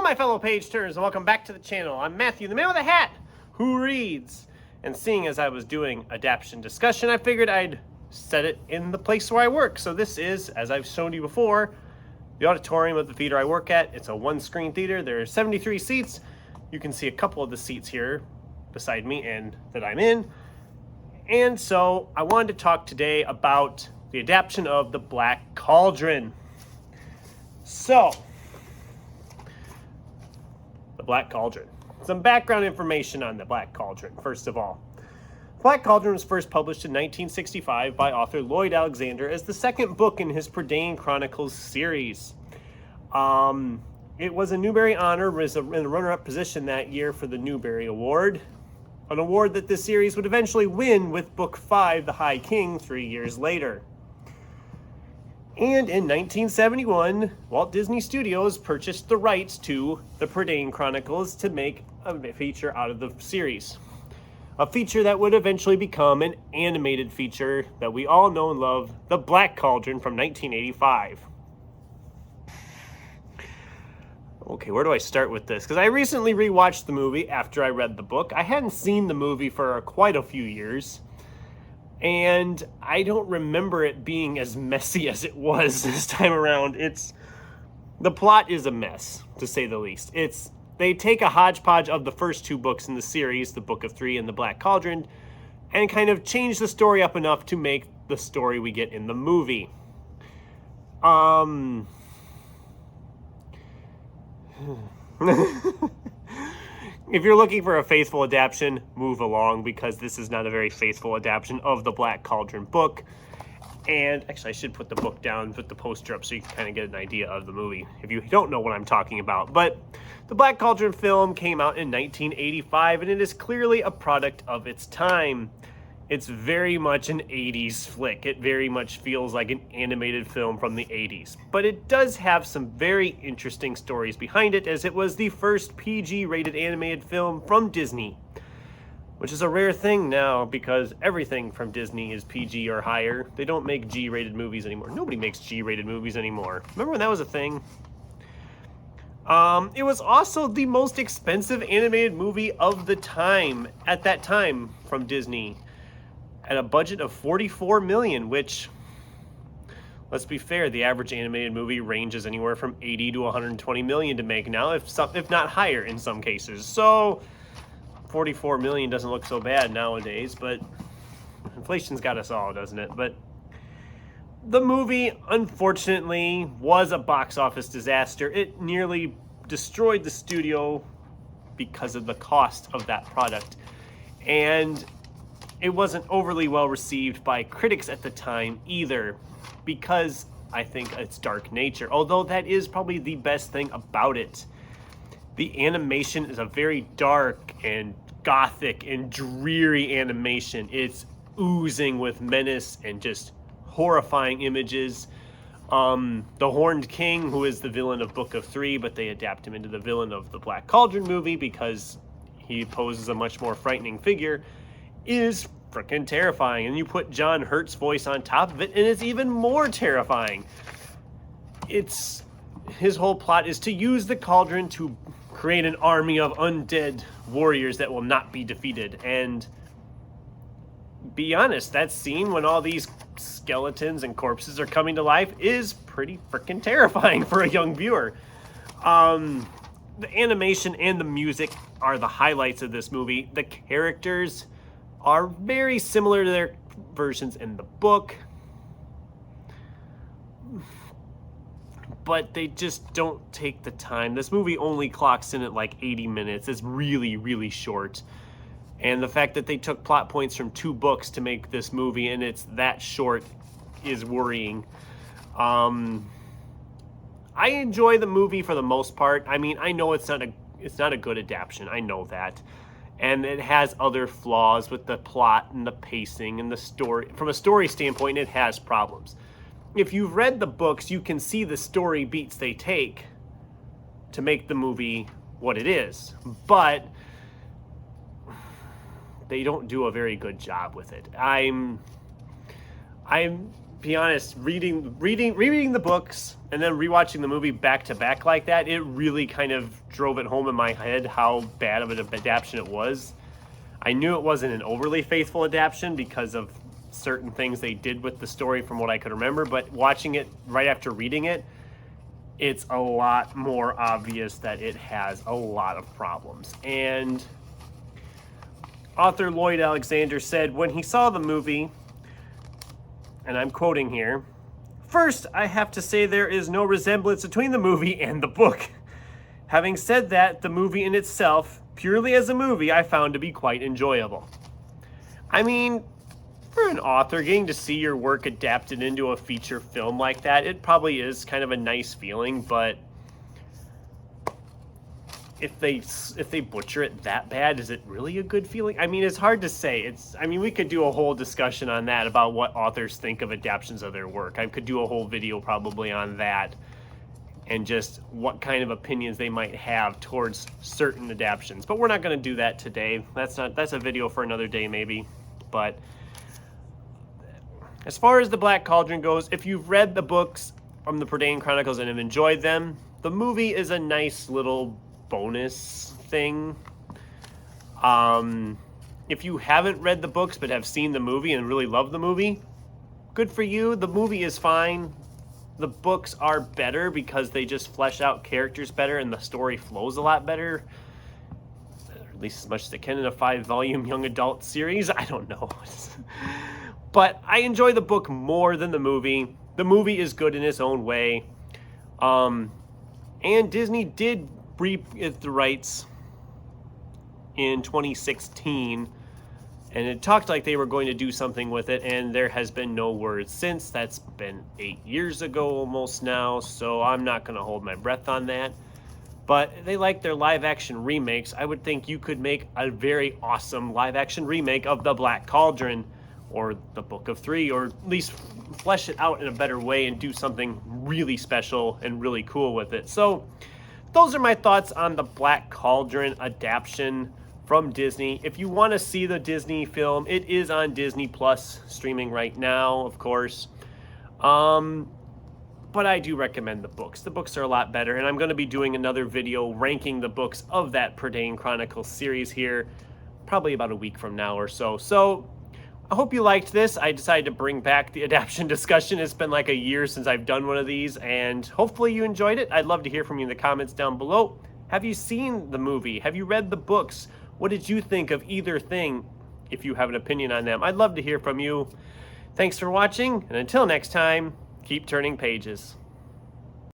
my fellow page turners, and welcome back to the channel. I'm Matthew, the man with a hat, who reads. And seeing as I was doing adaptation discussion, I figured I'd set it in the place where I work. So this is, as I've shown you before, the auditorium of the theater I work at. It's a one-screen theater. There are 73 seats. You can see a couple of the seats here beside me and that I'm in. And so I wanted to talk today about the adaptation of the Black Cauldron. So, the Black Cauldron. Some background information on the Black Cauldron, first of all. Black Cauldron was first published in 1965 by author Lloyd Alexander as the second book in his Prydain Chronicles series. It was a Newbery honor, was in a runner-up position that year for the Newbery Award, an award that this series would eventually win with Book 5, The High King, 3 years later. And in 1971, Walt Disney Studios purchased the rights to the Prydain Chronicles to make a feature out of the series. A feature that would eventually become an animated feature that we all know and love, The Black Cauldron from 1985. Okay, where do I start with this? Because I recently rewatched the movie after I read the book. I hadn't seen the movie for quite a few years. And I don't remember it being as messy as it was this time around. The plot is a mess, to say the least. They take a hodgepodge of the first two books in the series, the Book of Three and the Black Cauldron, and kind of change the story up enough to make the story we get in the movie. If you're looking for a faithful adaptation, move along, because this is not a very faithful adaptation of the Black Cauldron book. And actually, I should put the book down, put the poster up so you can kind of get an idea of the movie if you don't know what I'm talking about. But the Black Cauldron film came out in 1985, and it is clearly a product of its time. It's very much an 80s flick. It very much feels like an animated film from the 80s. But it does have some very interesting stories behind it, as it was the first PG-rated animated film from Disney, which is a rare thing now because everything from Disney is PG or higher. They don't make G-rated movies anymore. Nobody makes G-rated movies anymore. Remember when that was a thing? It was also the most expensive animated movie of the time, at that time, from Disney, at a budget of $44 million, which, let's be fair, the average animated movie ranges anywhere from $80 to $120 million to make now, if not higher in some cases. So, $44 million doesn't look so bad nowadays, but inflation's got us all, doesn't it? But the movie, unfortunately, was a box office disaster. It nearly destroyed the studio because of the cost of that product. And it wasn't overly well received by critics at the time either, because I think its dark nature, although that is probably the best thing about it. The animation is a very dark and gothic and dreary animation. It's oozing with menace and just horrifying images. The Horned King, who is the villain of Book of Three, but they adapt him into the villain of the Black Cauldron movie because he poses a much more frightening figure, is freaking terrifying. And you put John Hurt's voice on top of it, and it's even more terrifying. His whole plot is to use the cauldron to create an army of undead warriors that will not be defeated. And be honest, that scene when all these skeletons and corpses are coming to life is pretty freaking terrifying for a young viewer. The animation and the music are the highlights of this movie. The characters are very similar to their versions in the book, but they just don't take the time. This movie only clocks in at like 80 minutes. It's really, really short. And the fact that they took plot points from 2 books to make this movie and it's that short is worrying. I enjoy the movie for the most part. I mean, I know it's not a good adaptation. I know that. And it has other flaws with the plot and the pacing and the story. From a story standpoint, it has problems. If you've read the books, you can see the story beats they take to make the movie what it is. But they don't do a very good job with it. I'm be honest, rereading the books and then rewatching the movie back to back like that, it really kind of drove it home in my head how bad of an adaptation it was. I knew it wasn't an overly faithful adaptation because of certain things they did with the story from what I could remember, but watching it right after reading it, it's a lot more obvious that it has a lot of problems. And author Lloyd Alexander said when he saw the movie, and I'm quoting here, "First, I have to say there is no resemblance between the movie and the book. Having said that, the movie in itself, purely as a movie, I found to be quite enjoyable." I mean, for an author, getting to see your work adapted into a feature film like that, it probably is kind of a nice feeling, but if they butcher it that bad, is it really a good feeling? I mean, it's hard to say. We could do a whole discussion on that about what authors think of adaptations of their work. I could do a whole video probably on that and just what kind of opinions they might have towards certain adaptations. But we're not going to do that today. That's a video for another day maybe. But as far as the Black Cauldron goes, if you've read the books from the Prydain Chronicles and have enjoyed them, the movie is a nice little bonus thing. If you haven't read the books but have seen the movie and really love the movie, good for you. The movie is fine. The books are better because they just flesh out characters better and the story flows a lot better, at least as much as it can in a 5-volume young adult series. I don't know. But I enjoy the book more than the movie. The movie is good in its own way. And Disney did re-get the rights in 2016, and it talked like they were going to do something with it, and there has been no word since. That's been 8 years ago almost now, so I'm not going to hold my breath on that. But they like their live-action remakes. I would think you could make a very awesome live-action remake of The Black Cauldron or The Book of Three, or at least flesh it out in a better way and do something really special and really cool with it. So those are my thoughts on the Black Cauldron adaptation from Disney. If you want to see the Disney film, it is on Disney Plus streaming right now, of course. But I do recommend the books. The books are a lot better, and I'm going to be doing another video ranking the books of that Prydain Chronicles series here probably about a week from now or so. So I hope you liked this. I decided to bring back the adaptation discussion. It's been like a year since I've done one of these, and hopefully you enjoyed it. I'd love to hear from you in the comments down below. Have you seen the movie? Have you read the books? What did you think of either thing? If you have an opinion on them, I'd love to hear from you. Thanks for watching, and until next time, keep turning pages.